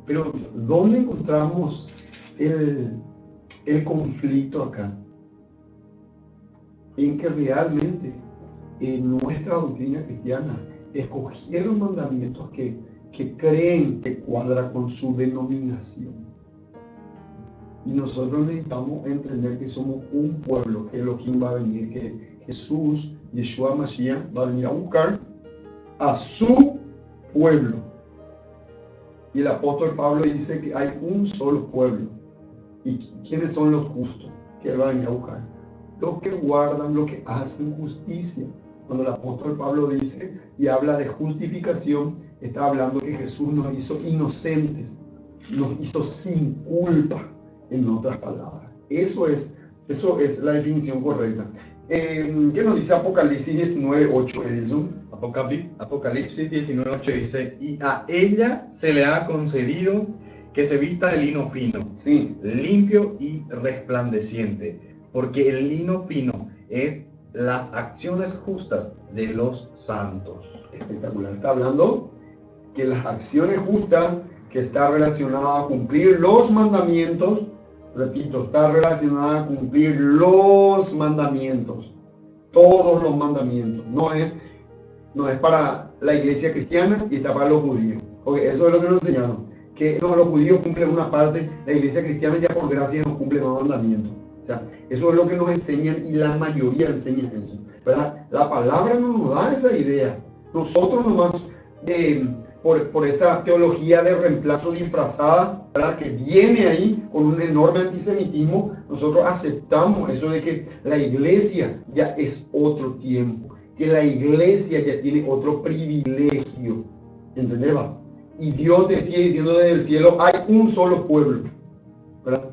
Pero, ¿dónde encontramos el conflicto acá? En que realmente en nuestra doctrina cristiana escogieron mandamientos que creen que cuadra con su denominación. Y nosotros necesitamos entender que somos un pueblo, que Elohim va a venir, que Jesús, Yeshua Mashiach, va a venir a buscar a su pueblo. Y el apóstol Pablo dice que hay un solo pueblo. ¿Y quiénes son los justos que él va a venir a buscar? Los que guardan, los que hacen justicia. Cuando el apóstol Pablo dice y habla de justificación, está hablando que Jesús nos hizo inocentes, nos hizo sin culpa, en otras palabras. Eso es la definición correcta. ¿Qué nos dice Apocalipsis 19:8, Edilson? Apocalipsis 19:8 dice, y a ella se le ha concedido que se vista de lino fino, sí, limpio y resplandeciente, porque el lino fino es las acciones justas de los santos. Espectacular. Está hablando que las acciones justas, que está relacionada a cumplir los mandamientos, repito, está relacionada a cumplir los mandamientos, todos los mandamientos. No es para la iglesia cristiana y está para los judíos, porque eso es lo que nos enseñaron, que los judíos cumplen una parte, la iglesia cristiana ya por gracia no cumple los mandamientos. O sea, eso es lo que nos enseñan y la mayoría enseña eso, ¿verdad? La palabra no nos da esa idea. Nosotros nomás, por esa teología de reemplazo disfrazada, ¿verdad?, que viene ahí con un enorme antisemitismo, nosotros aceptamos eso de que la iglesia ya es otro tiempo, que la iglesia ya tiene otro privilegio, ¿entendés? Y Dios te sigue diciendo desde el cielo, hay un solo pueblo, ¿verdad?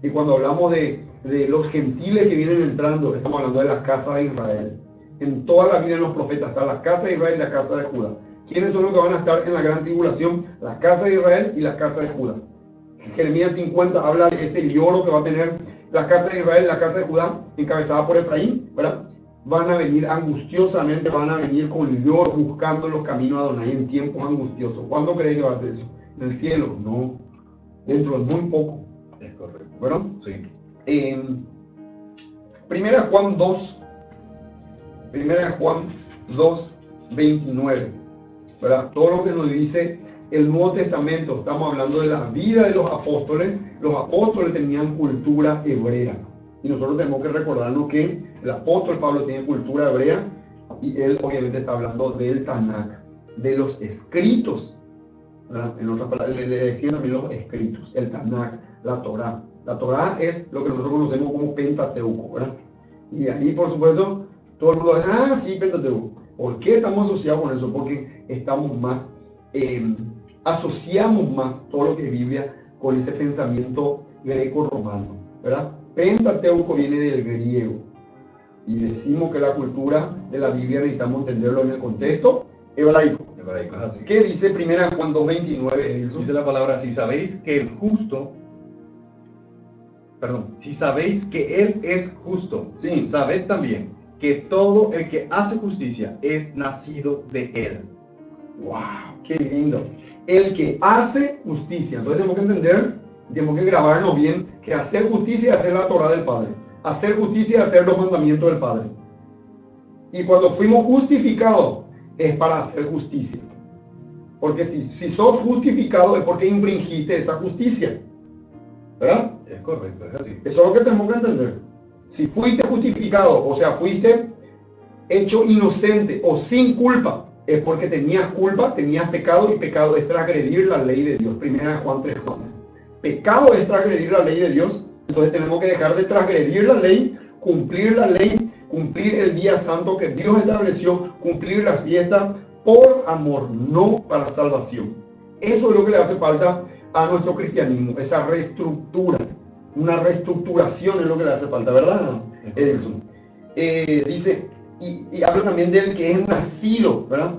Y cuando hablamos de los gentiles que vienen entrando, estamos hablando de la casa de Israel. En toda la Biblia de los profetas está la casa de Israel y la casa de Judá. ¿Quiénes son los que van a estar en la gran tribulación? La casa de Israel y la casa de Judá. Jeremías 50 habla de ese lloro que va a tener la casa de Israel y la casa de Judá, encabezada por Efraín, ¿verdad? Van a venir angustiosamente, van a venir con lloro, buscando los caminos de Adonai en tiempos angustiosos. ¿Cuándo crees que va a ser eso? ¿En el cielo? No. Dentro de muy poco. Es correcto. ¿Verdad? Sí. Primera Juan 2, 29, ¿verdad? Todo lo que nos dice el Nuevo Testamento, estamos hablando de la vida de los apóstoles tenían cultura hebrea, y nosotros tenemos que recordarnos que el apóstol Pablo tiene cultura hebrea, y él obviamente está hablando del Tanakh, de los escritos, ¿verdad? En otras palabras, le decían también los escritos, el Tanakh, la Torá. La Torá es lo que nosotros conocemos como Pentateuco, ¿verdad? Y ahí, por supuesto, todo el mundo dice, sí, Pentateuco. ¿Por qué estamos asociados con eso? Porque estamos más, asociamos más todo lo que es Biblia con ese pensamiento greco-romano, ¿verdad? Pentateuco viene del griego. Y decimos que la cultura de la Biblia necesitamos entenderlo en el contexto hebraico. Así. ¿Qué dice 1 Juan 2:29? Dice la palabra, si sabéis que Él es justo, sí, sabed también que todo el que hace justicia es nacido de Él. ¡Wow! ¡Qué lindo! El que hace justicia. Entonces tenemos que entender, tenemos que grabarnos bien, que hacer justicia es hacer la Torá del Padre. Hacer justicia es hacer los mandamientos del Padre. Y cuando fuimos justificados, es para hacer justicia. Porque si sos justificado es porque infringiste esa justicia, ¿verdad? Es correcto, es así. Eso es lo que tenemos que entender. Si fuiste justificado, o sea, fuiste hecho inocente o sin culpa, es porque tenías culpa, tenías pecado, y pecado es transgredir la ley de Dios. 1 Juan 3:4. Pecado es transgredir la ley de Dios. Entonces tenemos que dejar de transgredir la ley, cumplir el día santo que Dios estableció, cumplir la fiesta por amor, no para salvación. Eso es lo que le hace falta a nuestro cristianismo, esa reestructura, una reestructuración es lo que le hace falta, ¿verdad, Edilson? Dice, y habla también del que es nacido, ¿verdad?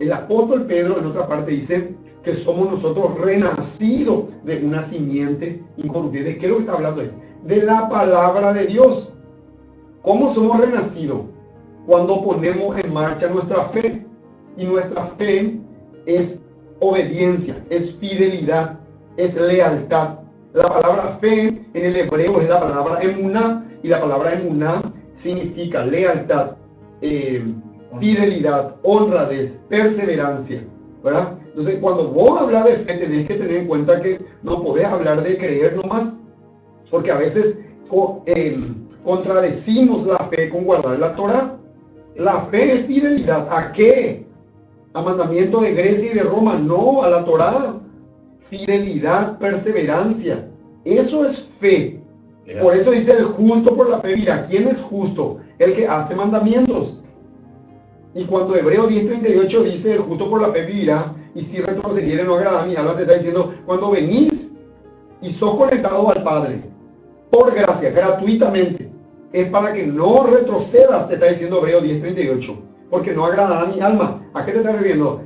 El apóstol Pedro en otra parte dice que somos nosotros renacidos de una simiente incorruptible. ¿De qué es lo que está hablando ahí? De la palabra de Dios. ¿Cómo somos renacidos? Cuando ponemos en marcha nuestra fe. Y nuestra fe es obediencia, es fidelidad, es lealtad. La palabra fe en el hebreo es la palabra emuná, y la palabra emuná significa lealtad, fidelidad, honradez, perseverancia, ¿verdad? Entonces, cuando vos hablas de fe, tenés que tener en cuenta que no podés hablar de creer nomás, porque a veces contradecimos la fe con guardar la Torá. La fe es fidelidad. ¿A qué? A mandamiento de Grecia y de Roma, no, a la Torá. Fidelidad, perseverancia, eso es fe. Por eso dice el justo por la fe. Mira, ¿quién es justo? El que hace mandamientos. Y cuando Hebreo 10:38 dice el justo por la fe vivirá, y si retrocediere no agrada a mi alma, te está diciendo, cuando venís y sos conectado al Padre por gracia, gratuitamente, es para que no retrocedas, te está diciendo Hebreo 10:38, porque no agradará a mi alma. ¿A qué te está refiriendo?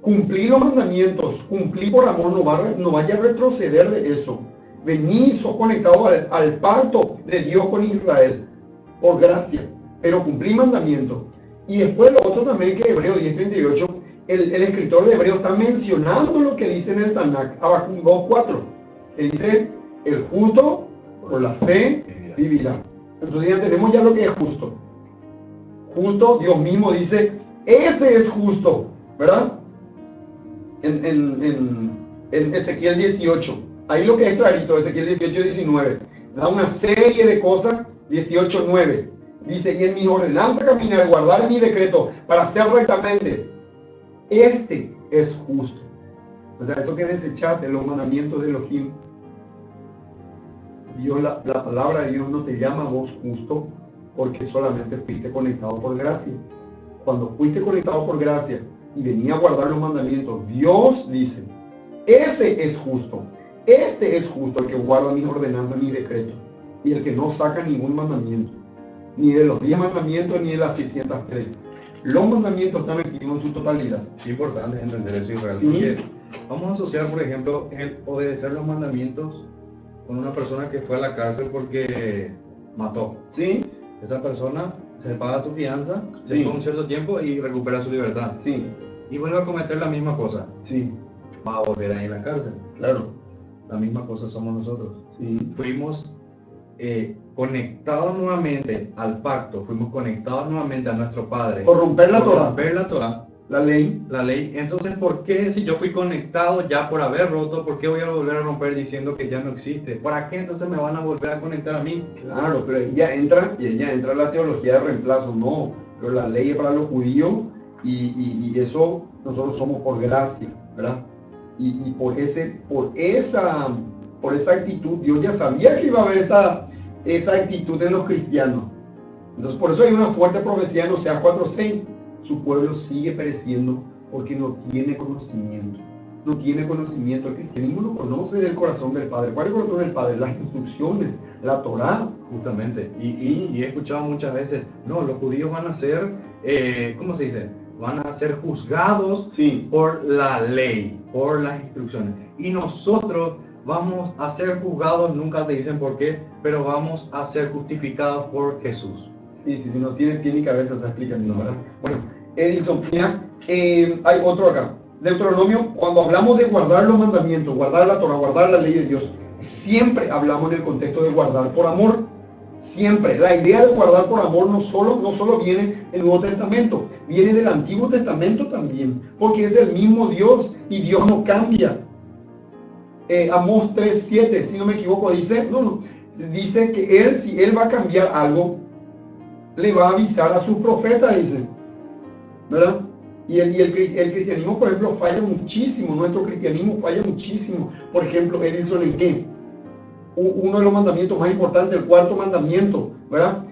Cumplí los mandamientos, cumplí por amor, no vaya a retroceder de eso. Vení, sos conectado al pacto de Dios con Israel, por gracia, pero cumplí mandamientos. Y después lo otro también que Hebreo 10:38, el escritor de Hebreo está mencionando lo que dice en el Tanakh, Habacuc 2:4, que dice, el justo por la fe vivirá. Entonces ya tenemos ya lo que es justo. Justo, Dios mismo dice, ese es justo, ¿verdad? En Ezequiel 18, ahí lo que es clarito, Ezequiel 18:19, da una serie de cosas. 18:9 dice, y en mis ordenanzas caminar, guardar mi decreto para hacer rectamente, este es justo. O sea, eso que desechaste, los mandamientos de Elohim, Dios, la palabra de Dios no te llama a vos justo porque solamente fuiste conectado por gracia. Cuando fuiste conectado por gracia y venía a guardar los mandamientos, Dios dice, ese es justo, este es justo, el que guarda mis ordenanzas, mis decretos, y el que no saca ningún mandamiento, ni de los 10 mandamientos, ni de las 603. Los mandamientos están activos en su totalidad. Es importante entender eso, Israel. Sí. Vamos a asociar, por ejemplo, el obedecer los mandamientos con una persona que fue a la cárcel porque mató. Sí. Esa persona se paga su fianza, Sí. después de un cierto tiempo y recupera su libertad. Sí. Y vuelve a cometer la misma cosa. Sí. Va a volver ahí en la cárcel. Claro. La misma cosa somos nosotros. Sí. Fuimos conectados nuevamente al pacto, fuimos conectados nuevamente a nuestro Padre. Por romper la Torá. Romper la Torá. La ley. La ley. Entonces, ¿por qué si yo fui conectado ya por haber roto, por qué voy a volver a romper diciendo que ya no existe? ¿Para qué entonces me van a volver a conectar a mí? Claro, pero ella entra la teología de reemplazo, no, pero la ley es para los judíos y eso nosotros somos por gracia, ¿verdad? Y por esa actitud, Dios ya sabía que iba a haber esa actitud en los cristianos. Entonces, por eso hay una fuerte profecía en Oseas 4:6. Su pueblo sigue pereciendo porque no tiene conocimiento. No tiene conocimiento. El cristianismo no conoce del corazón del Padre. ¿Cuál es el corazón del Padre? Las instrucciones, la Torá. Justamente. Sí. Y he escuchado muchas veces, no, los judíos van a ser, ¿cómo se dice? Van a ser juzgados Sí. por la ley, por las instrucciones. Y nosotros vamos a ser juzgados, nunca te dicen por qué, pero vamos a ser justificados por Jesús. Sí, no tiene pie ni cabeza esa explicación, No. ¿verdad? Bueno, Edilson, mira, hay otro acá. Deuteronomio, cuando hablamos de guardar los mandamientos, guardar la Torah, guardar la ley de Dios, siempre hablamos en el contexto de guardar por amor. Siempre. La idea de guardar por amor no solo viene del Nuevo Testamento, viene del Antiguo Testamento también, porque es el mismo Dios y Dios no cambia. Amós 3:7, si no me equivoco, dice que si él va a cambiar algo, le va a avisar a sus profetas, dice, ¿verdad? Y el cristianismo, por ejemplo, falla muchísimo. Nuestro cristianismo falla muchísimo. Por ejemplo, Edilson, ¿en qué? Uno de los mandamientos más importantes, el cuarto mandamiento, ¿verdad?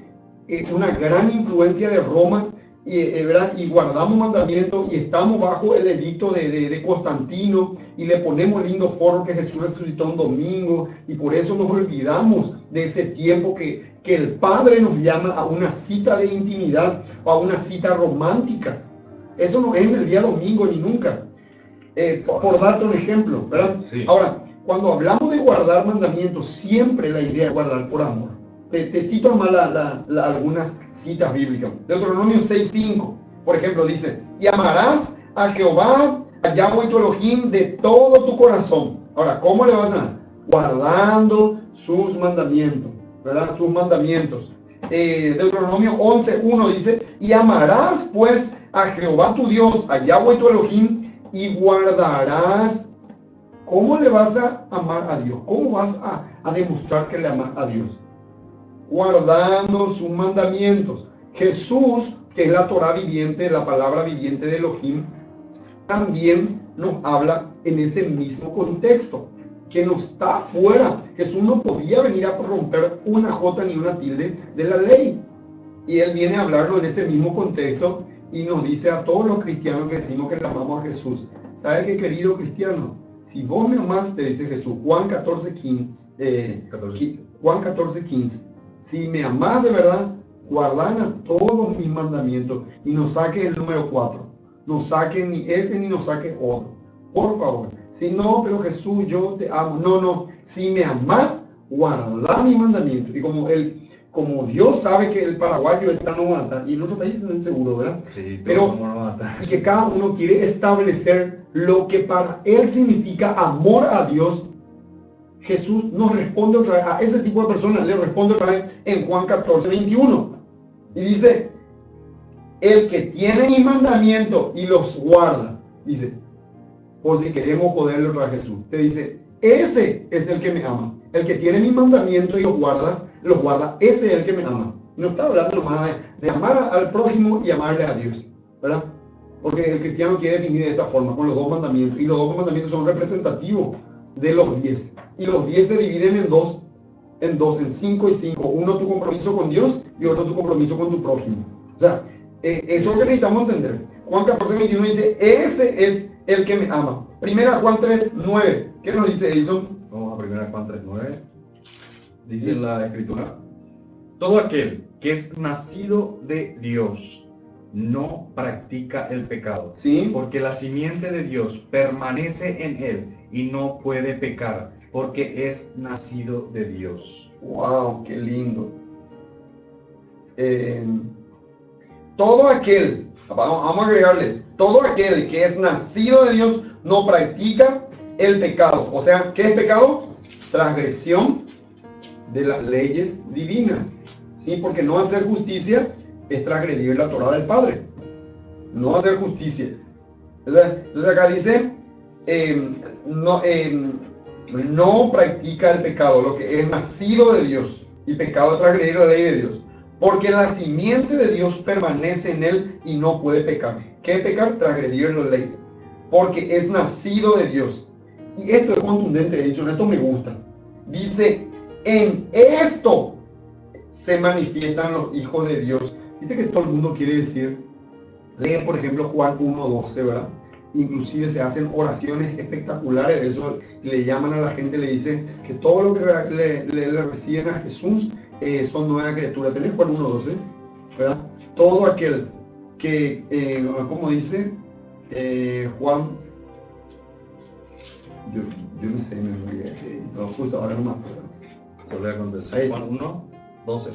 Una gran influencia de Roma, ¿verdad? Y guardamos mandamientos y estamos bajo el edicto de Constantino y le ponemos lindo foro que Jesús resucitó un domingo y por eso nos olvidamos de ese tiempo que el Padre nos llama a una cita de intimidad o a una cita romántica. Eso no es en el día domingo ni nunca. por darte un ejemplo, ¿verdad? Sí. Ahora, cuando hablamos de guardar mandamientos, siempre la idea es guardar por amor. Te cito más algunas citas bíblicas. Deuteronomio 6:5, por ejemplo, dice: y amarás a Jehová, a Yahweh tu Elohim, de todo tu corazón. Ahora, ¿cómo le vas a amar? Guardando sus mandamientos, ¿verdad? Sus mandamientos. Deuteronomio 11:1 dice: y amarás pues a Jehová tu Dios, a Yahweh tu Elohim, y guardarás. ¿Cómo le vas a amar a Dios? ¿Cómo vas a demostrar que le amas a Dios? Guardando sus mandamientos. Jesús, que es la Torah viviente, la palabra viviente de Elohim, también nos habla en ese mismo contexto, que no está fuera. Jesús no podía venir a romper una jota ni una tilde de la ley. Y Él viene a hablarlo en ese mismo contexto y nos dice a todos los cristianos que decimos que le amamos a Jesús: ¿sabe qué, querido cristiano? Si vos me amás, te dice Jesús, Juan 14:15, Juan 14:15, si me amás de verdad, guardan todos mis mandamientos. Y no saques el número 4, no saques ni ese ni no saques otro, por favor. Si no, pero Jesús, yo te amo. No, si me amás, guarda mis mandamientos. Y como Dios sabe que el paraguayo está no mata, y en otro país no es seguro, ¿verdad? Sí, pero no mata. Y que cada uno quiere establecer lo que para él significa amor a Dios. Jesús nos responde otra vez a ese tipo de personas, le responde otra vez en Juan 14:21. Y dice: el que tiene mi mandamiento y los guarda, dice, por si queremos joderle otra vez a Jesús, te dice: ese es el que me ama. El que tiene mi mandamiento y los guarda, ese es el que me ama. No está hablando nomás de amar al prójimo y amarle a Dios, ¿verdad? Porque el cristiano quiere definir de esta forma, con los dos mandamientos. Y los dos mandamientos son representativos de los 10. Y los 10 se dividen en 5 y 5. Uno, tu compromiso con Dios, y otro, tu compromiso con tu prójimo. O sea, eso es lo que necesitamos entender. Juan 14:21 dice: ese es el que me ama. Primera Juan 3:9. ¿Qué nos dice Edison? Vamos a primera Juan 3:9. Dice la Escritura: todo aquel que es nacido de Dios no practica el pecado, ¿sí? Porque la simiente de Dios permanece en él y no puede pecar, porque es nacido de Dios. ¡Wow! ¡Qué lindo! Todo aquel, vamos a agregarle, todo aquel que es nacido de Dios no practica el pecado. O sea, ¿qué es pecado? Transgresión de las leyes divinas, ¿sí? Porque no hacer justicia es transgredir la Torah del Padre. No hacer justicia. Entonces acá dice: no practica el pecado, lo que es nacido de Dios. Y pecado es transgredir la ley de Dios. Porque la simiente de Dios permanece en él y no puede pecar. ¿Qué es pecar? Transgredir la ley. Porque es nacido de Dios. Y esto es contundente, de hecho, esto me gusta. Dice: en esto se manifiestan los hijos de Dios. Dice que todo el mundo quiere decir. Lee, por ejemplo, Juan 1:12, ¿verdad? Inclusive se hacen oraciones espectaculares de eso. Le llaman a la gente, le dicen que todo lo que le reciben a Jesús son nuevas criaturas. ¿Tenés Juan 1:12? ¿Verdad? Todo aquel que, ¿cómo dice? Juan, yo no sé, me olvidé, pero justo ahora no me acuerdo. Solo a contestar. Juan 1:12.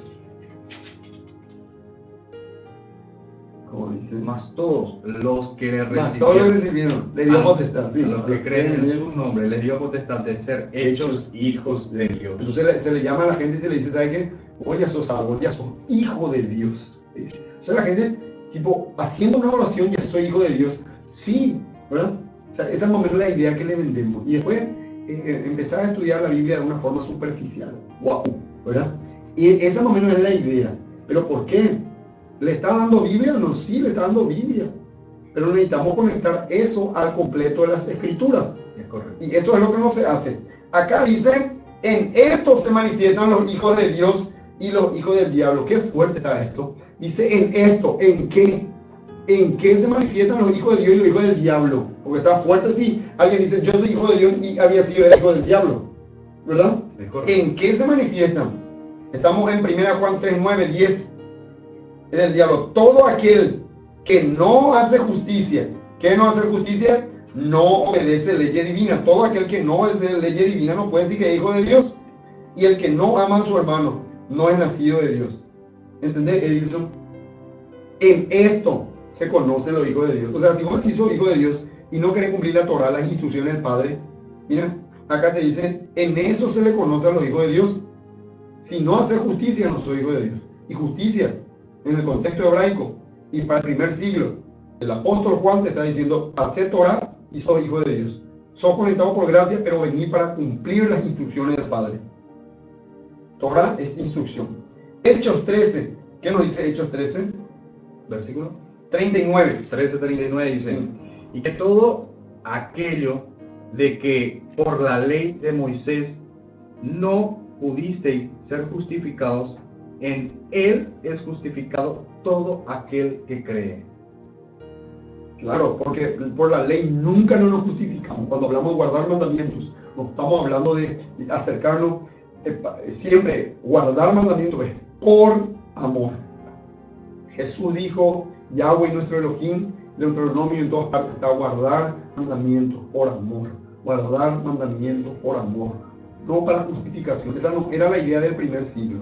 Como dice, más todos los que le recibieron, le dio potestad, sí, los que creen en su nombre, les dio potestad de ser hechos hijos de Dios. Entonces se le llama a la gente y se le dice: ¿sabe qué? Vos ya sos salvo, ya sos hijo de Dios. Dice. O sea, la gente, tipo, haciendo una oración: ya soy hijo de Dios. Sí, ¿verdad? O sea, esa es más o menos la idea que le vendemos. Y después empezar a estudiar la Biblia de una forma superficial. ¡Wow! ¿Verdad? Y esa más o menos es la idea. ¿Pero por qué? ¿Le está dando Biblia o no? Sí, le está dando Biblia. Pero necesitamos conectar eso al completo de las Escrituras. Es correcto. Y eso es lo que no se hace. Acá dice: en esto se manifiestan los hijos de Dios y los hijos del diablo. Qué fuerte está esto. Dice: en esto, ¿en qué? ¿En qué se manifiestan los hijos de Dios y los hijos del diablo? Porque está fuerte si alguien dice: yo soy hijo de Dios y había sido el hijo del diablo, ¿verdad? Es correcto. ¿En qué se manifiestan? Estamos en 1 Juan 3:9-10. Es del diablo. Todo aquel que no hace justicia. ¿Qué no hace justicia? no obedece leyes divinas. Todo aquel que no obedece leyes divinas no puede decir que es hijo de Dios. Y el que no ama a su hermano no es nacido de Dios. ¿Entendés, Edilson? En esto se conocen los hijos de Dios. O sea, si vos sos hijo de Dios y no querés cumplir la Torah, las instrucciones del Padre, mira, acá te dicen, en eso se le conoce a los hijos de Dios. Si no haces justicia, no soy hijo de Dios. Y justicia, en el contexto hebraico, y para el primer siglo, el apóstol Juan te está diciendo, hacé Torah y sos hijo de Dios. Sos conectado por gracia, pero vení para cumplir las instrucciones del Padre. Torah es instrucción. Hechos 13, ¿qué nos dice Hechos 13? Versículo 39. 13:39 dice, Sí. y que todo aquello de que por la ley de Moisés no pudisteis ser justificados, en él es justificado todo aquel que cree. Claro, porque por la ley nunca no nos justificamos. Cuando hablamos de guardar mandamientos, no estamos hablando de acercarnos, siempre guardar mandamientos es por amor. Jesús dijo, Yahweh nuestro Elohim, Deuteronomio en todas partes está guardar mandamientos por amor. Guardar mandamientos por amor, no para justificación. Esa no era la idea del primer siglo.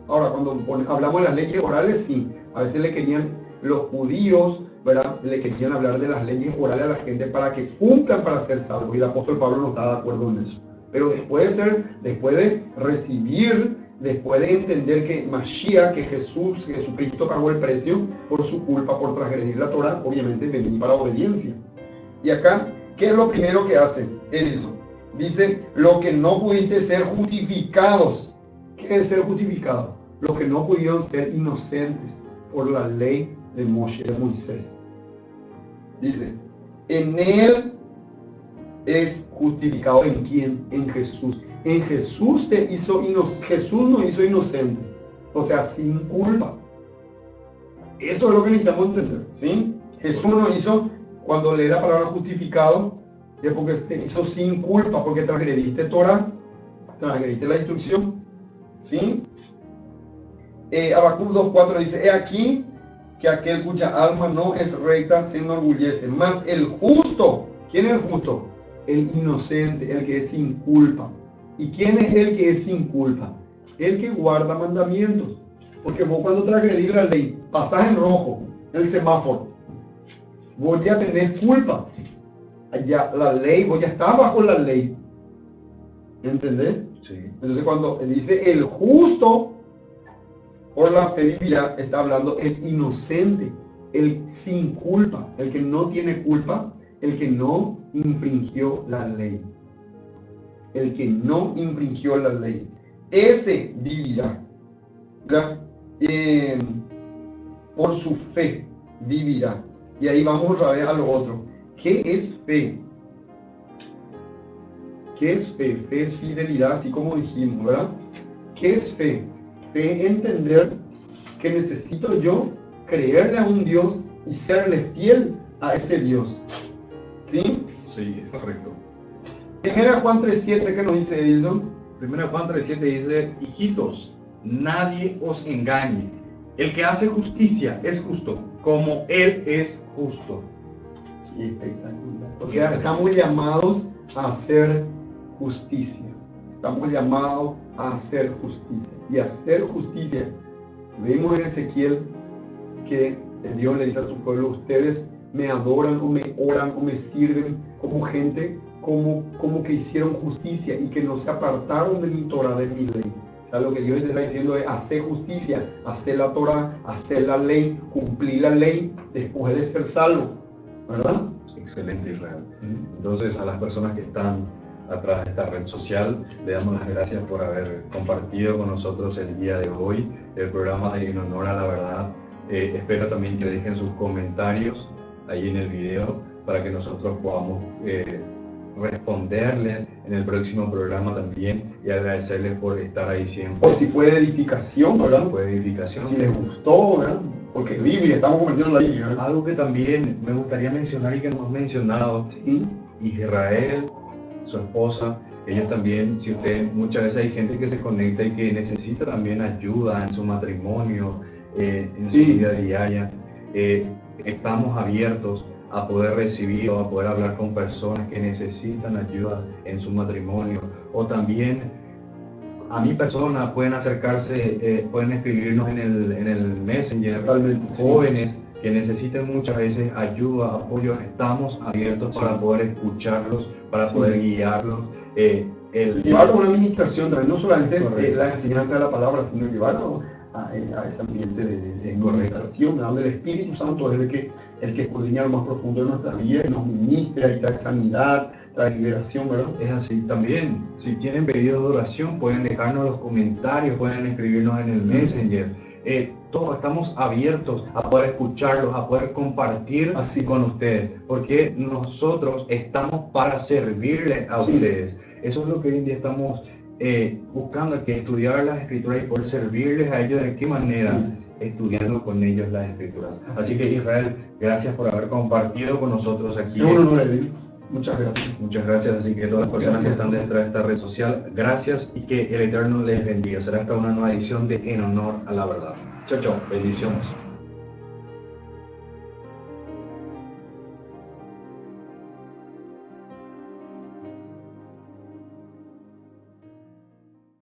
Ahora, cuando hablamos de las leyes orales, sí, a veces le querían los judíos, ¿verdad? Le querían hablar de las leyes orales a la gente para que cumplan para ser salvos, y el apóstol Pablo no estaba de acuerdo en eso. Pero después de recibir, después de entender que Mashiach, que Jesucristo pagó el precio por su culpa, por transgredir la Torah, obviamente venía para obediencia. Y acá, ¿qué es lo primero que hace Edilson? Dice, lo que no pudiste ser justificados. ¿Qué es ser justificado? Lo que no pudieron ser inocentes por la ley de Moisés. Dice, en él es justificado. ¿En quién? En Jesús. En Jesús Jesús nos hizo inocente, o sea, sin culpa. Eso es lo que necesitamos entender, ¿sí? Jesús nos hizo, cuando lee la palabra justificado, es porque te hizo sin culpa, porque transgrediste Torah, transgrediste la instrucción, ¿sí? Habacuc 2:4 dice, he aquí que aquel cuya alma no es recta se enorgullece, mas el justo, ¿quién es el justo? El inocente, el que es sin culpa. ¿Y quién es el que es sin culpa? El que guarda mandamientos. Porque vos cuando transgredís la ley, pasás en rojo, el semáforo, vos ya tenés culpa. Ya la ley, vos ya estás bajo la ley. ¿Entendés? Sí. Entonces cuando dice el justo, por la fe vivirá, está hablando el inocente, el sin culpa, el que no tiene culpa, el que no infringió la ley. El que no infringió la ley, ese vivirá. Por su fe vivirá. Y ahí vamos a ver a lo otro. ¿Qué es fe? ¿Qué es fe? Fe es fidelidad, así como dijimos, ¿verdad? ¿Qué es fe? Fe es entender que necesito yo creerle a un Dios y serle fiel a ese Dios. ¿Sí? Sí, es correcto. Primera Juan 3:7, ¿qué nos dice Edison? Primera Juan 3:7 dice, hijitos, nadie os engañe. El que hace justicia es justo, como él es justo. Sí, espectacular. O sea, estamos llamados a hacer justicia. Estamos llamados a hacer justicia. Y hacer justicia. Vemos en Ezequiel que Dios le dice a su pueblo, ustedes me adoran o me oran o me sirven como gente, como que hicieron justicia y que no se apartaron de mi Torah, de mi ley. O sea, lo que Dios está diciendo es hacer justicia, hacer la Torah, hacer la ley, cumplir la ley después de ser salvo, ¿verdad? Excelente, Israel. Entonces, a las personas que están atrás de esta red social, le damos las gracias por haber compartido con nosotros el día de hoy el programa de En Honor a la Verdad. Espero también que dejen sus comentarios ahí en el video para que nosotros podamos responderles en el próximo programa también y agradecerles por estar ahí siempre. O si fue de edificación, ¿verdad? Si fue de edificación. Si les gustó, ¿verdad? Porque Biblia, estamos compartiendo la Biblia, ¿verdad? Algo que también me gustaría mencionar y que no hemos mencionado, Sí. Israel, su esposa, ellos también, si usted, muchas veces hay gente que se conecta y que necesita también ayuda en su matrimonio, en su vida diaria, estamos abiertos a poder recibir o a poder hablar con personas que necesitan ayuda en su matrimonio, o también a mi persona pueden acercarse, pueden escribirnos en el Messenger. Totalmente, sí. Jóvenes que necesiten muchas veces ayuda, apoyo, estamos abiertos Sí. para poder escucharlos, para Sí. poder guiarlos. Llevarlo a una administración también, no solamente Correcto. la enseñanza de la palabra, sino llevarlo a ese ambiente de administración, donde el Espíritu Santo es el que escudriña lo más profundo de nuestra vida y nos ministra y trae sanidad, trae liberación, ¿verdad? Es así también. Si tienen pedidos de oración, pueden dejarnos los comentarios, pueden escribirnos en el Messenger. Todos estamos abiertos a poder escucharlos, a poder compartir Así con es. ustedes, porque nosotros estamos para servirles a Sí. ustedes. Eso es lo que hoy en día estamos buscando, que estudiar las Escrituras y poder servirles a ellos. ¿De qué manera? Así es. Estudiando con ellos las Escrituras. Así Así que es. Israel, gracias por haber compartido con nosotros aquí. Es un honor, Edwin. Muchas gracias. Muchas gracias, así que todas las personas Gracias. que están detrás de esta red social, gracias y que el Eterno les bendiga. Será hasta una nueva edición de En Honor a la Verdad. Chao, chao, bendiciones.